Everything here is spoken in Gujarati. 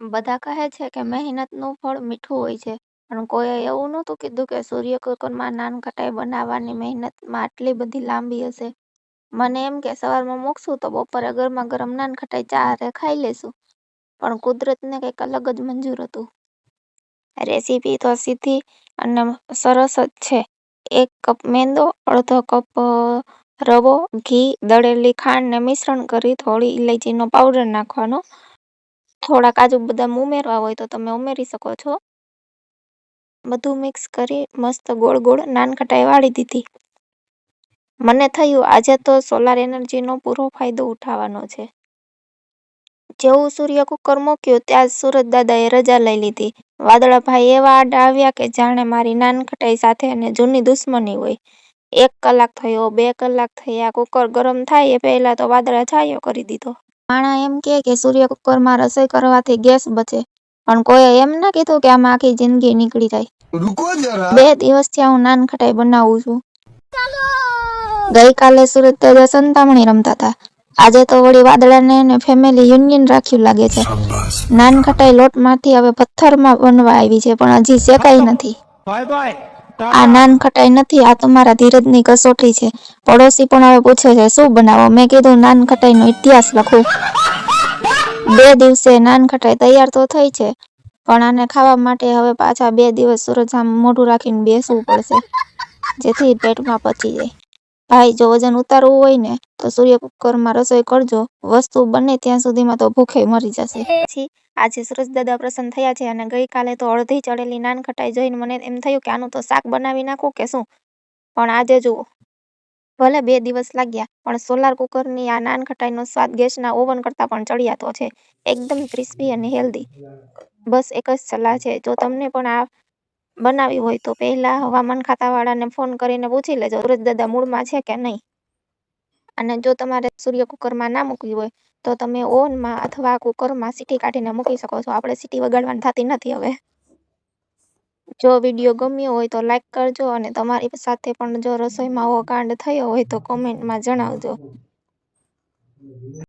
બધા કહે છે કે મહેનતનું ફળ મીઠું હોય છે, પણ કોઈએ એવું નહોતું કીધું કે સૂર્ય કુકરમાં નાનકટાઈ બનાવવાની મહેનતમાં આટલી બધી લાંબી હશે. મને એમ કે સવારમાં મૂકશું તો બપોરે ગરમા-ગરમ નાનખટાઈ ચા હારે ખાઈ લેશું. પણ કુદરતને કંઈક અલગ જ મંજૂર હતું. રેસીપી તો સીધી અને સરસ જ છે. 1 કપ મેંદો, અડધો કપ રવો, ઘી, દળેલી ખાંડને મિશ્રણ કરી થોડી ઇલાયચીનો પાવડર નાખવાનો. થોડા કાજુ બદામ ઉમેરવા હોય તો તમે ઉમેરી શકો છો. બધું મિક્સ કરી મસ્ત ગોળ ગોળ નાનખટાઈ વાળી દીધી. મને થયું આજે તો સોલાર એનર્જીનો પૂરો ફાયદો ઉઠાવવાનો છે. જેવું સૂર્ય કુકર મૂક્યું ત્યાં જ સુરજદાદાએ રજા લઈ લીધી. વાદળાભાઈ એવા આડા આવ્યા કે જાણે મારી નાનખટાઈ સાથે એને જૂની દુશ્મની હોય. 1 કલાક થયો, 2 કલાક થયા, કુકર ગરમ થાય એ પહેલા તો વાદળા છાયો કરી દીધો. માણા એમ કે સૂર્ય કુકરમાં રસોઈ કરવાથી ગેસ બચે, પણ કોઈએ એમ ના કીધું કે આમાં આખી જિંદગી નીકળી જાય. 2 દિવસથી હું નાનખટાઈ બનાવું છું. ગઈકાલે સુરજદાદા સંતામણી રમતા હતા. આજે તો વળી વાદળાને એને ફેમિલી યુનિયન રાખ્યું લાગે છે. નાનખટાઈ લોટમાંથી હવે પથ્થરમાં બનવા આવી છે, પણ હજી શેકાઈ નથી. આ નાનખટાઈ નથી, આ તો મારા ધીરજની કસોટી છે. પડોશી પણ હવે પૂછે છે શું બનાવો? મેં કીધું નાનખટાઈનો ઇતિહાસ લખું. 2 દિવસે નાનખટાઈ તૈયાર તો થઈ છે, પણ આને ખાવા માટે હવે પાછા 2 દિવસ સૂરજ સામે મોઢું રાખીને બેસવું પડશે, જેથી પેટમાં પચી જાય. ભાઈ, જો વજન ઉતારવું હોય ને તો સૂર્ય કુકરમાં રસોઈ કરજો. વસ્તુ બને ત્યાં સુધીમાં તો ભૂખે મરી જશે. પછી આજે સુરજદાદા પ્રસન્ન થયા છે અને ગઈકાલે તો અડધી ચડેલી નાનખટાઈ જોઈને મને એમ થયું કે આનું તો શાક બનાવી નાખું કે શું. પણ આજે જુઓ, ભલે 2 દિવસ લાગ્યા, પણ સોલાર કુકરની આ નાનખટાઈનો સ્વાદ ગેસના ઓવન કરતાં પણ ચડિયાતો છે. એકદમ ક્રિસ્પી અને હેલ્ધી. બસ એક જ સલાહ છે, જો તમને પણ આ બનાવી હોય તો પહેલા હવામાન ખાતાવાળાને ફોન કરીને પૂછી લેજો સુરજદાદા મૂળમાં છે કે નહીં. અને જો તમારે સૂર્ય કુકરમાં ના મૂકવી હોય તો તમે ઓવનમાં અથવા કુકરમાં સીટી કાઢીને મૂકી શકો છો. આપણે સીટી વગાડવાની થતી નથી હવે. જો વિડીયો ગમ્યો હોય તો લાઈક કરજો અને તમારી સાથે પણ જો રસોઈમાં આવો કાંડ થયો હોય તો કોમેન્ટમાં જણાવજો.